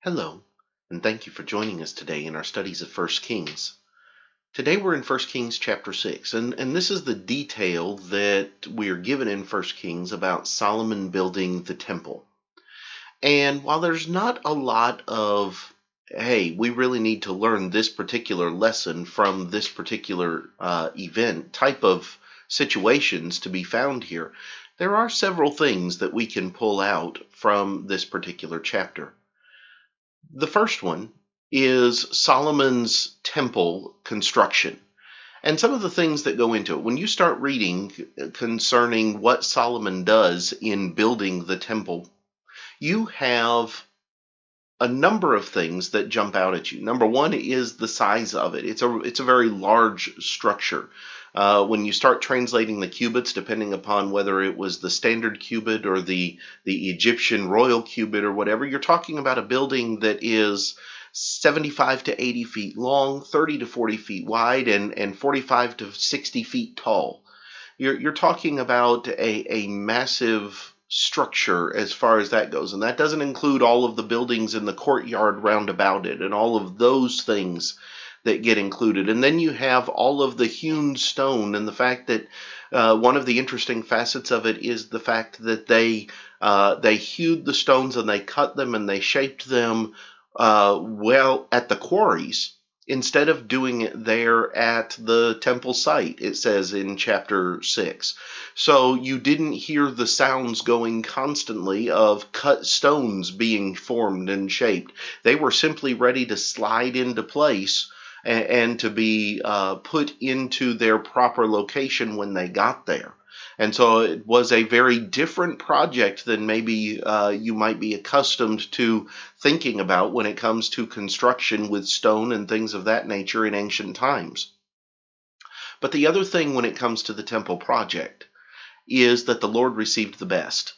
Hello, and thank you for joining us today in our studies of First Kings. Today we're in First Kings chapter 6, and this is the detail that we are given in First Kings about Solomon building the temple. And while there's not a lot of, hey, we really need to learn this particular lesson from this particular event type of situations to be found here, there are several things that we can pull out from this particular chapter. The first one is Solomon's temple construction and some of the things that go into it. When you start reading concerning what Solomon does in building the temple, you have a number of things that jump out at you. Number one is the size of it. It's a very large structure. When you start translating the cubits, depending upon whether it was the standard cubit or the Egyptian royal cubit or whatever, you're talking about a building that is 75 to 80 feet long, 30 to 40 feet wide, and 45 to 60 feet tall. You're talking about a massive structure as far as that goes, and that doesn't include all of the buildings in the courtyard round about it and all of those things that get included. And then you have all of the hewn stone, and the fact that one of the interesting facets of it is the fact that they hewed the stones and they cut them and they shaped them well at the quarries instead of doing it there at the temple site, it says in chapter 6. So you didn't hear the sounds going constantly of cut stones being formed and shaped. They were simply ready to slide into place and to be put into their proper location when they got there. And so it was a very different project than maybe you might be accustomed to thinking about when it comes to construction with stone and things of that nature in ancient times. But the other thing when it comes to the temple project is that the Lord received the best.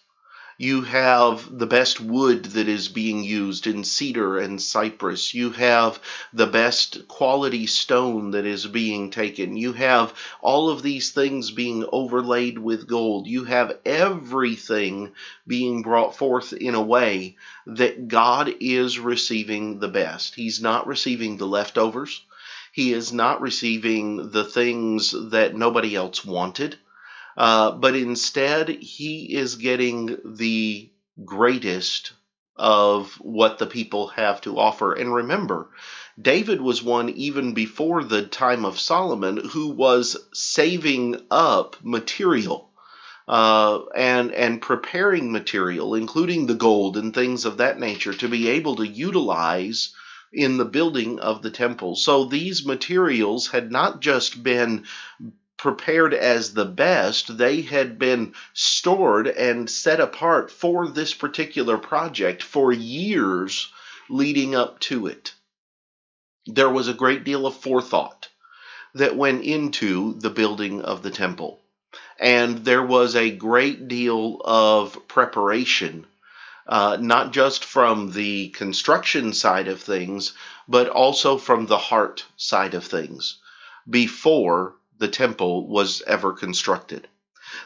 You have the best wood that is being used in cedar and cypress. You have the best quality stone that is being taken. You have all of these things being overlaid with gold. You have everything being brought forth in a way that God is receiving the best. He's not receiving the leftovers. He is not receiving the things that nobody else wanted. But instead, he is getting the greatest of what the people have to offer. And remember, David was one even before the time of Solomon who was saving up material and preparing material, including the gold and things of that nature, to be able to utilize in the building of the temple. So these materials had not just been prepared as the best, they had been stored and set apart for this particular project for years leading up to it. There was a great deal of forethought that went into the building of the temple, and there was a great deal of preparation, not just from the construction side of things, but also from the heart side of things before the temple was ever constructed.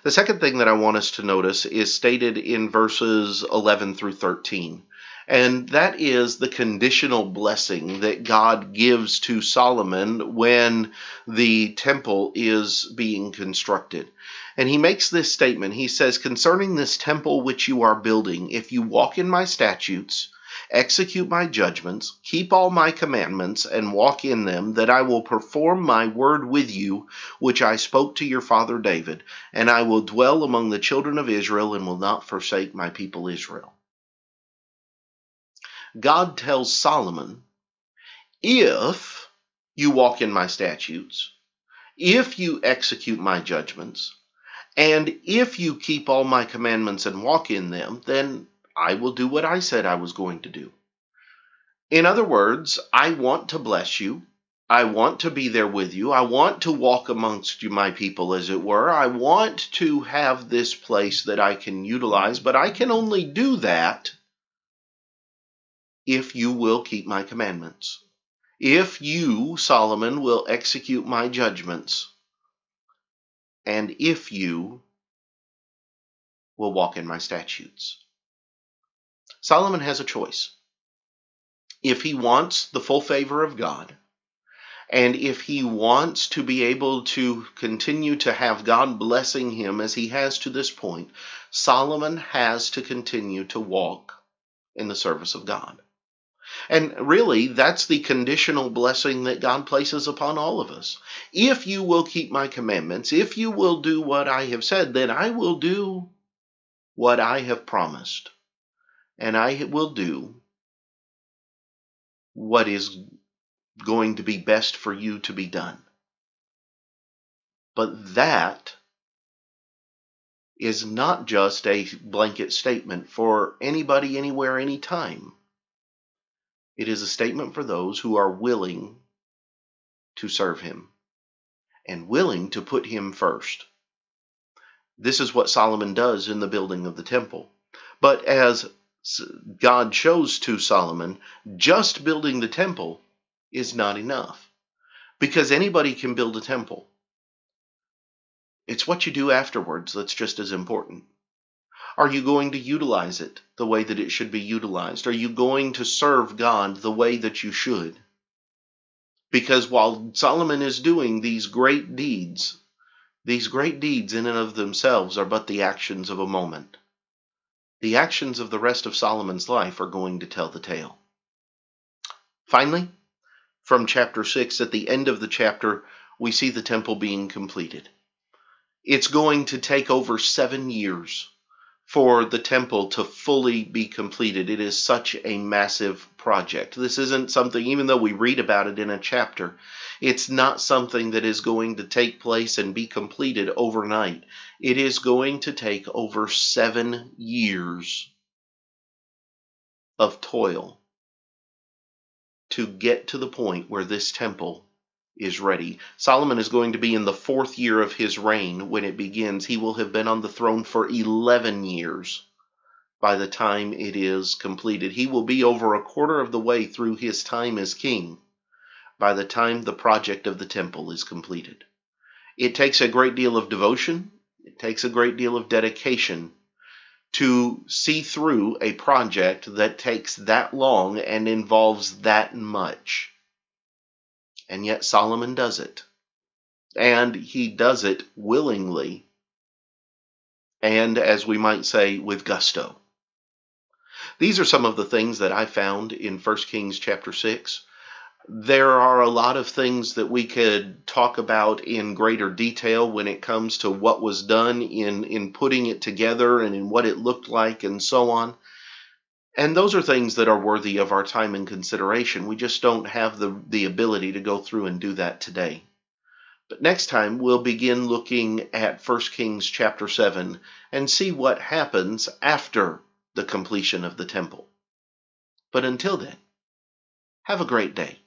The second thing that I want us to notice is stated in verses 11 through 13. And that is the conditional blessing that God gives to Solomon when the temple is being constructed. And he makes this statement. He says, "Concerning this temple which you are building, if you walk in my statutes, execute my judgments, keep all my commandments, and walk in them, that I will perform my word with you, which I spoke to your father David, and I will dwell among the children of Israel, and will not forsake my people Israel." God tells Solomon, if you walk in my statutes, if you execute my judgments, and if you keep all my commandments and walk in them, then I will do what I said I was going to do. In other words, I want to bless you. I want to be there with you. I want to walk amongst you, my people, as it were. I want to have this place that I can utilize, but I can only do that if you will keep my commandments. If you, Solomon, will execute my judgments, and if you will walk in my statutes. Solomon has a choice. If he wants the full favor of God, and if he wants to be able to continue to have God blessing him as he has to this point, Solomon has to continue to walk in the service of God. And really, that's the conditional blessing that God places upon all of us. If you will keep my commandments, if you will do what I have said, then I will do what I have promised. And I will do what is going to be best for you to be done. But that is not just a blanket statement for anybody, anywhere, anytime. It is a statement for those who are willing to serve him and willing to put him first. This is what Solomon does in the building of the temple. But as God shows to Solomon, just building the temple is not enough, because anybody can build a temple. It's what you do afterwards that's just as important. Are you going to utilize it the way that it should be utilized? Are you going to serve God the way that you should? Because while Solomon is doing these great deeds in and of themselves are but the actions of a moment. The actions of the rest of Solomon's life are going to tell the tale. Finally, from chapter 6, at the end of the chapter, we see the temple being completed. It's going to take over 7 years for the temple to fully be completed. It is such a massive project. This isn't something, even though we read about it in a chapter, it's not something that is going to take place and be completed overnight. It is going to take over 7 years of toil to get to the point where this temple is ready. Solomon is going to be in the 4th year of his reign when it begins. He will have been on the throne for 11 years by the time it is completed. He will be over a quarter of the way through his time as king by the time the project of the temple is completed. It takes a great deal of devotion. It takes a great deal of dedication to see through a project that takes that long and involves that much. And yet Solomon does it. And he does it willingly, and, as we might say, with gusto. These are some of the things that I found in 1 Kings chapter 6. There are a lot of things that we could talk about in greater detail when it comes to what was done in putting it together and in what it looked like and so on. And those are things that are worthy of our time and consideration. We just don't have the ability to go through and do that today. But next time we'll begin looking at 1 Kings chapter 7 and see what happens after the completion of the temple. But until then, have a great day.